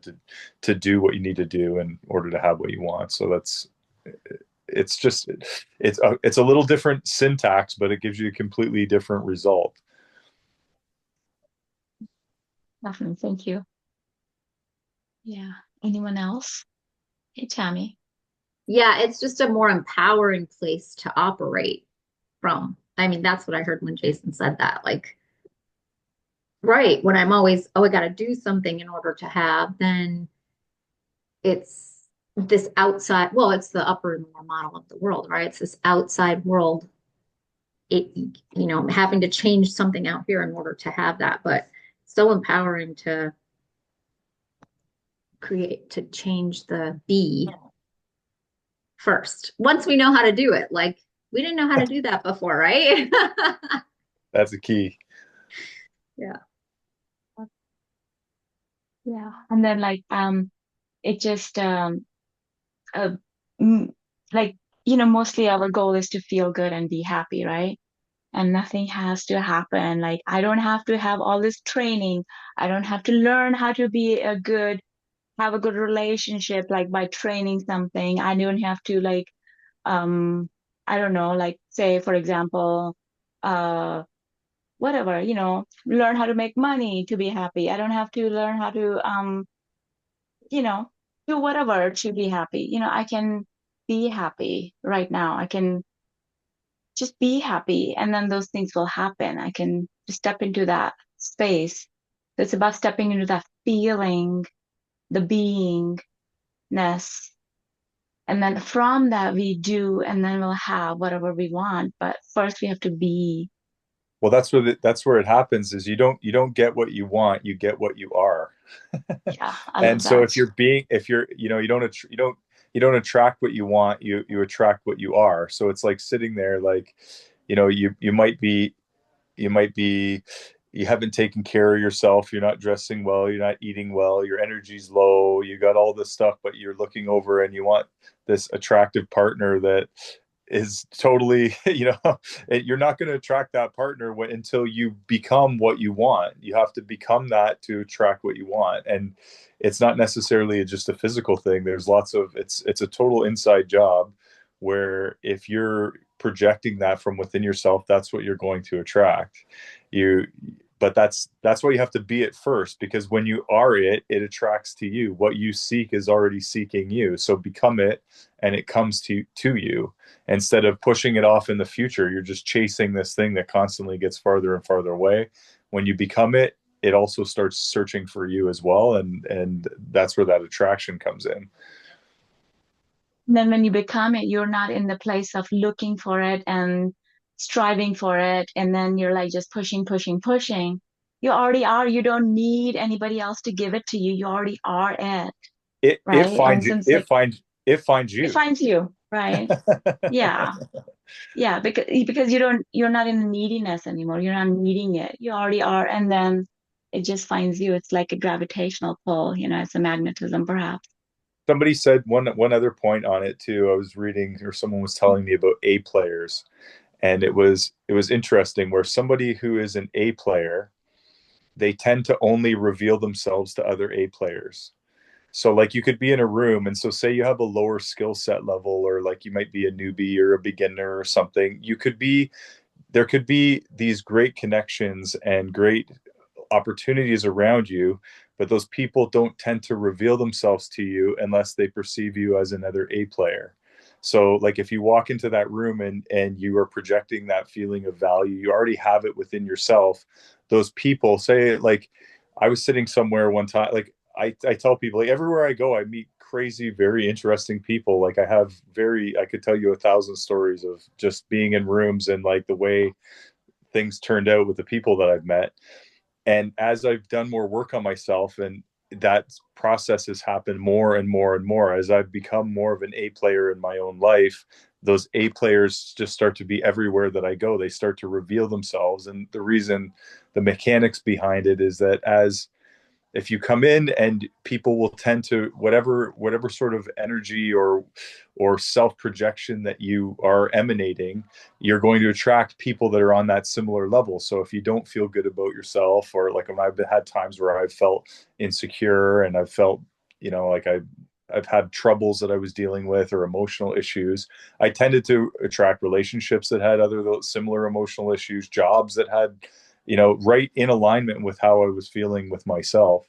to do what you need to do in order to have what you want. So it's a little different syntax, but it gives you a completely different result. Definitely. Thank you. Yeah. Anyone else? Hey, Tammy. Yeah, it's just a more empowering place to operate from. I mean, that's what I heard when Jason said that. Like, right, when I'm always, oh, I got to do something in order to have, then it's this outside, well, it's the upper and lower model of the world, right? It's this outside world, having to change something out here in order to have that. But so empowering to change the be first. Once we know how to do it, like we didn't know how to do that before, right? That's a key. Yeah. Yeah. And then it just like, mostly our goal is to feel good and be happy, right? and nothing has to happen. Like, I don't have to have all this training. I don't have to learn how to have a good relationship, like by training something. I don't have to I don't know, like say, for example, uh, whatever, learn how to make money to be happy. I don't have to learn how to, you know, do whatever to be happy. I can be happy right now. I can just be happy, and then those things will happen. I can just step into that space. It's about stepping into that feeling, the beingness. And then from that we do, and then we'll have whatever we want. But first we have to be. Well, that's where it happens is you don't get what you want, you get what you are. Yeah, I And love so that. if you're you don't attract what you want, you attract what you are. So it's like sitting there, like, you might be you haven't taken care of yourself, you're not dressing well, you're not eating well, your energy's low, you got all this stuff, but you're looking over and you want this attractive partner that is totally you're not going to attract that partner until you become what you want. You have to become that to attract what you want. And it's not necessarily just a physical thing. There's lots of it's a total inside job, where if you're projecting that from within yourself, that's what you're going to attract. You but that's why you have to be it first, because when you are it, it attracts to you. What you seek is already seeking you. So become it, and it comes to you. Instead of pushing it off in the future, you're just chasing this thing that constantly gets farther and farther away. When you become it, it also starts searching for you as well, and that's where that attraction comes in. And then when you become it, you're not in the place of looking for it and striving for it. And then you're like just pushing, pushing, pushing. You already are. You don't need anybody else to give it to you. You already are it, It right? And finds you. since It like finds it finds it you. finds you, right? Yeah. Yeah, because you're not in neediness anymore. You're not needing it. You already are. And then it just finds you. It's like a gravitational pull, it's a magnetism perhaps. Somebody said one other point on it too. I was reading, or someone was telling me about A players, and it was interesting, where somebody who is an A player, they tend to only reveal themselves to other A players. So like you could be in a room, and so say you have a lower skill set level, or like you might be a newbie or a beginner or something. There could be these great connections and great opportunities around you, but those people don't tend to reveal themselves to you unless they perceive you as another A player. So like if you walk into that room and you are projecting that feeling of value, you already have it within yourself. Those people say, like, I was sitting somewhere one time, like I tell people, like, everywhere I go, I meet crazy, very interesting people. Like I could tell you 1,000 stories of just being in rooms and like the way things turned out with the people that I've met. And as I've done more work on myself, and that process has happened more and more and more as I've become more of an A player in my own life, those A players just start to be everywhere that I go. They start to reveal themselves. And the mechanics behind it is that as if you come in, and people will tend to, whatever sort of energy or self projection that you are emanating, you're going to attract people that are on that similar level. So if you don't feel good about yourself, or like when I've had times where I've felt insecure, and I've felt, like I've had troubles that I was dealing with, or emotional issues, I tended to attract relationships that had other similar emotional issues, jobs that had, right in alignment with how I was feeling with myself.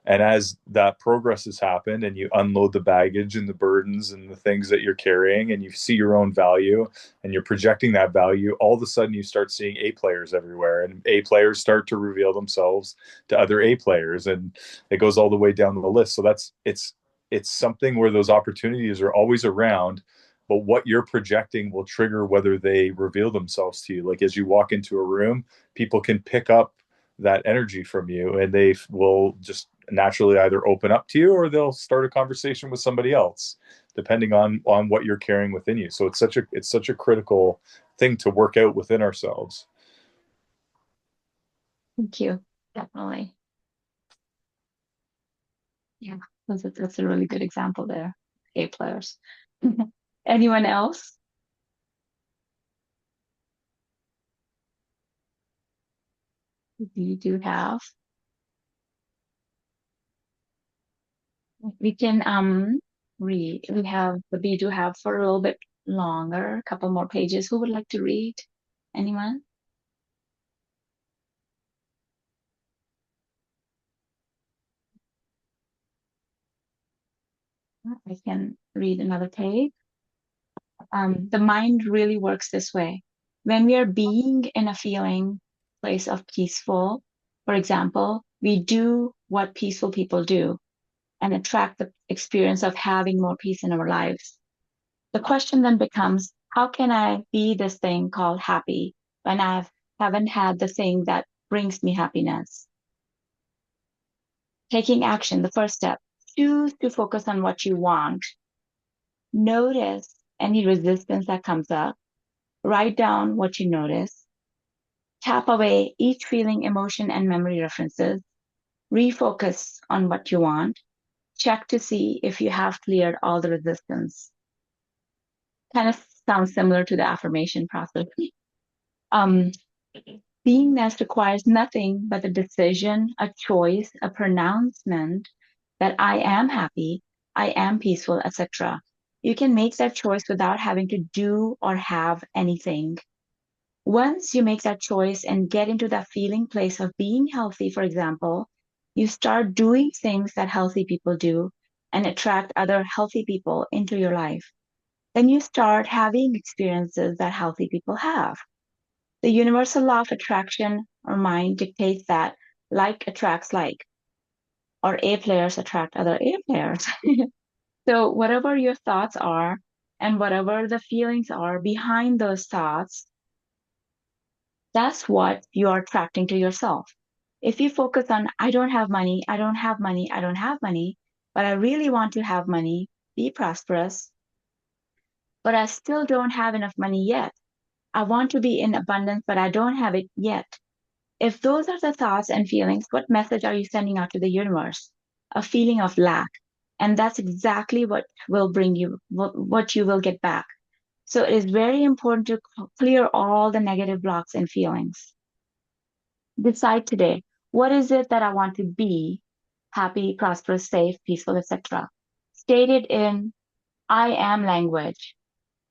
And as that progress has happened, and you unload the baggage and the burdens and the things that you're carrying, and you see your own value, and you're projecting that value, all of a sudden you start seeing A players everywhere, and A players start to reveal themselves to other A players, and it goes all the way down the list. So it's something where those opportunities are always around, but what you're projecting will trigger whether they reveal themselves to you. Like as you walk into a room, people can pick up that energy from you, and they will just naturally either open up to you, or they'll start a conversation with somebody else, depending on what you're carrying within you. So it's such a critical thing to work out within ourselves. Thank you. Definitely. Yeah, that's a really good example there. A players. Anyone else? Be-Do-Have. We can read. We have the Be-Do-Have for a little bit longer, a couple more pages. Who would like to read? Anyone? I can read another page. The mind really works this way. When we are being in a feeling place of peaceful, for example, we do what peaceful people do and attract the experience of having more peace in our lives. The question then becomes, how can I be this thing called happy when I haven't had the thing that brings me happiness? Taking action, the first step. Choose to focus on what you want. Notice any resistance that comes up. Write down what you notice. Tap away each feeling, emotion, and memory references. Refocus on what you want. Check to see if you have cleared all the resistance. Kind of sounds similar to the affirmation process. Um, Beingness requires nothing but a decision, a choice, a pronouncement that I am happy, I am peaceful, etc. You can make that choice without having to do or have anything. Once you make that choice and get into that feeling place of being healthy, for example, you start doing things that healthy people do and attract other healthy people into your life. Then you start having experiences that healthy people have. The universal law of attraction or mind dictates that like attracts like, or A players attract other A players. So, whatever your thoughts are and whatever the feelings are behind those thoughts, that's what you are attracting to yourself. If you focus on, I don't have money, I don't have money, I don't have money, but I really want to have money, be prosperous, but I still don't have enough money yet. I want to be in abundance, but I don't have it yet. If those are the thoughts and feelings, what message are you sending out to the universe? A feeling of lack. And that's exactly what will bring you, what you will get back. So it is very important to clear all the negative blocks and feelings. Decide today, what is it that I want to be? Happy, prosperous, safe, peaceful, etc. State it in I am language.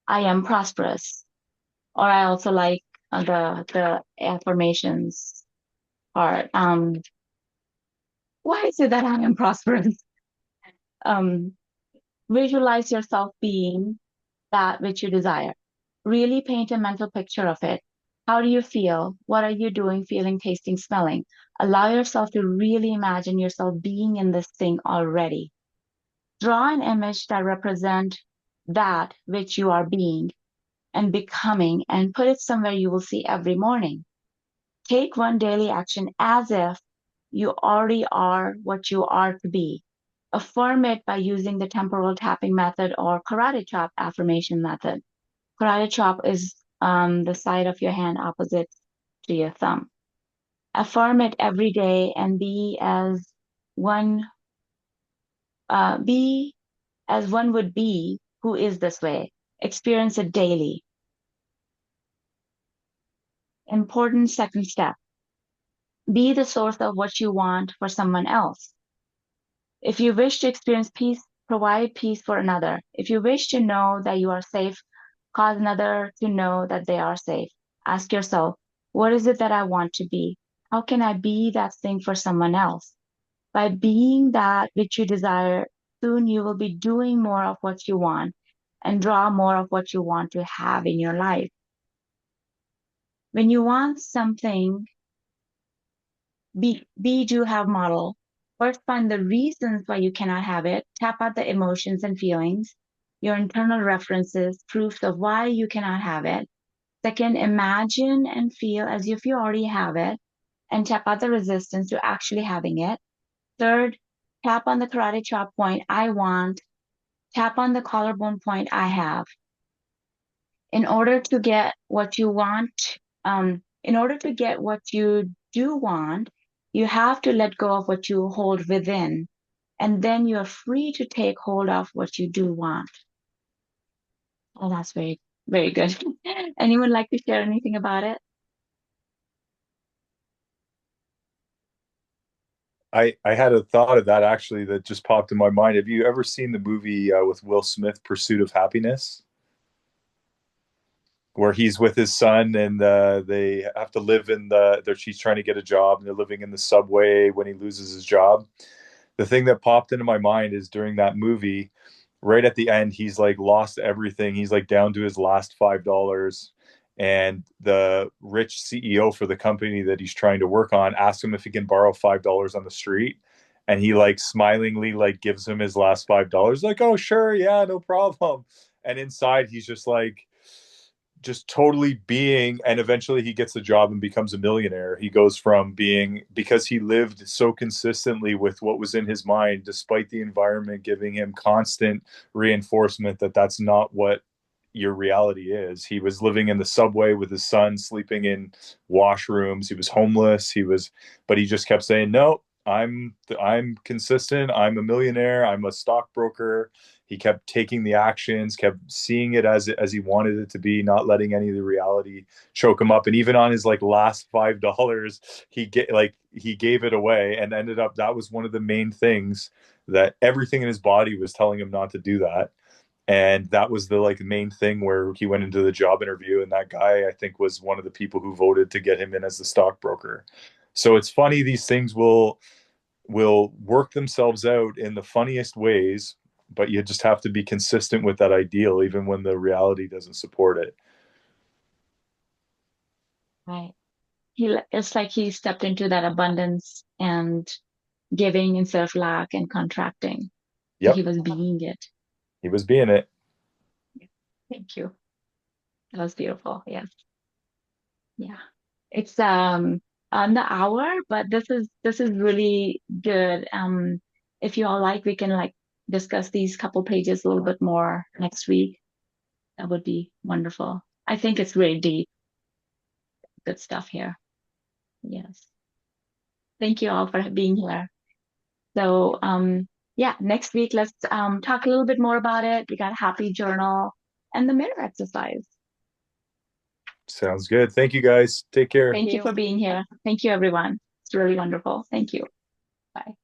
I am prosperous. Or I also like the affirmations part. Why is it that I am prosperous? Um, Visualize yourself being that which you desire. Really paint a mental picture of it. How do you feel? What are you doing, feeling, tasting, smelling? Allow yourself to really imagine yourself being in this thing already. Draw an image that represents that which you are being and becoming and put it somewhere you will see every morning. Take one daily action as if you already are what you are to be. Affirm it by using the temporal tapping method or karate chop affirmation method. Karate chop is the side of your hand opposite to your thumb. Affirm it every day and one, be as one would be who is this way. Experience it daily. Important second step. Be the source of what you want for someone else. If you wish to experience peace, provide peace for another. If you wish to know that you are safe, cause another to know that they are safe. Ask yourself, what is it that I want to be? How can I be that thing for someone else? By being that which you desire, soon you will be doing more of what you want and draw more of what you want to have in your life. When you want something, Be-Do-Have model. First, find the reasons why you cannot have it. Tap out the emotions and feelings, your internal references, proofs of why you cannot have it. Second, imagine and feel as if you already have it and tap out the resistance to actually having it. Third, tap on the karate chop point, I want. Tap on the collarbone point, I have. In order to get what you want, in order to get what you do want, you have to let go of what you hold within, and then you're free to take hold of what you do want. Oh, that's very, very good. Anyone like to share anything about it? I had a thought of that actually that just popped in my mind. Have you ever seen the movie with Will Smith, Pursuit of Happiness? Where he's with his son and they have to live in she's trying to get a job and they're living in the subway when he loses his job. The thing that popped into my mind is during that movie, right at the end, he's like lost everything. He's like down to his last $5. And the rich CEO for the company that he's trying to work on asks him if he can borrow $5 on the street. And he like smilingly like gives him his last $5, like, oh sure, yeah, no problem. And inside he's just totally being, and eventually he gets a job and becomes a millionaire. He goes from being, because he lived so consistently with what was in his mind despite the environment giving him constant reinforcement that that's not what your reality is. He was living in the subway with his son, sleeping in washrooms. He was homeless. But he just kept saying, no, I'm consistent. I'm a millionaire. I'm a stockbroker. He kept taking the actions, kept seeing it as he wanted it to be, not letting any of the reality choke him up. And even on his like last $5, he gave it away and ended up, that was one of the main things, that everything in his body was telling him not to do that. And that was the like main thing where he went into the job interview, and that guy I think was one of the people who voted to get him in as the stockbroker. So it's funny, these things will work themselves out in the funniest ways, but you just have to be consistent with that ideal even when the reality doesn't support it. Right. It's like he stepped into that abundance and giving instead of lack and contracting. So he Yep, was being it. he was being it. Thank you. That was beautiful. Yes. Yeah. It's on the hour, but this is really good. If you all like, we can like discuss these couple pages a little bit more next week. That would be wonderful. I think it's really deep, good stuff here. Yes. Thank you all for being here. So yeah, next week let's talk a little bit more about it. We got happy journal and the mirror exercise. Sounds good. Thank you guys. Take care. Thank you for being here. Thank you, everyone. It's really wonderful. Thank you. Bye.